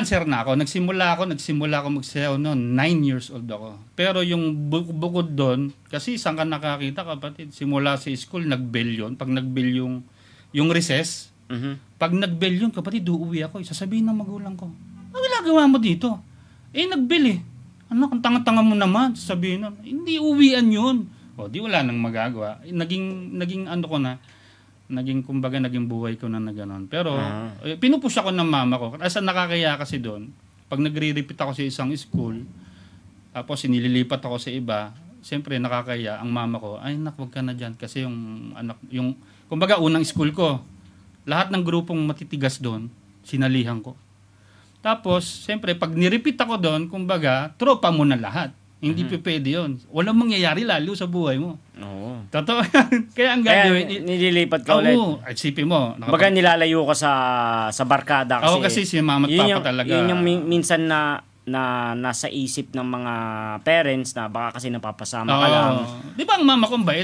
dancer na ako. Nagsimula ako magsayaw noon. 9 years old ako. Pero yung bukod doon, kasi saan ka nakakita, kapatid? Simula sa school, nag-bell yun. Pag nag-bell yung recess, pag nag-bell yun, kapatid, uuwi ako. Sasabihin ng magulang ko, ano ginagawa mo dito? Nag-bell eh. Anak, ang tanga-tanga mo naman. Sasabihin nun, hindi uwian yun. O, di wala nang magagawa. Naging ano ko na, kumbaga naging buhay ko na gano'n. Pero pinupush ako ng mama ko. Kasi nakakaya kasi doon, pag nagre-repeat ako sa isang school, tapos sinililipat ako sa iba, siyempre nakakaya ang mama ko, ay nak, wag ka na dyan. Kasi kumbaga unang school ko, lahat ng grupong matitigas doon, sinalihan ko. Tapos, siyempre, pag nirepeat ako doon, kumbaga, tropa mo na lahat. Hindi pwede yun. Walang mangyayari lalo sa buhay mo. Oo. Totoo. Kaya ang gagawin... Kaya nililipat ka ulit. Oo. Isipin mo. Baga nilalayo ka sa barkada kasi... Oo, kasi si mama at papa talaga. Yun yung minsan na nasa isip ng mga parents na baka kasi napapasama ka lang. Di ba ang mama kong bait?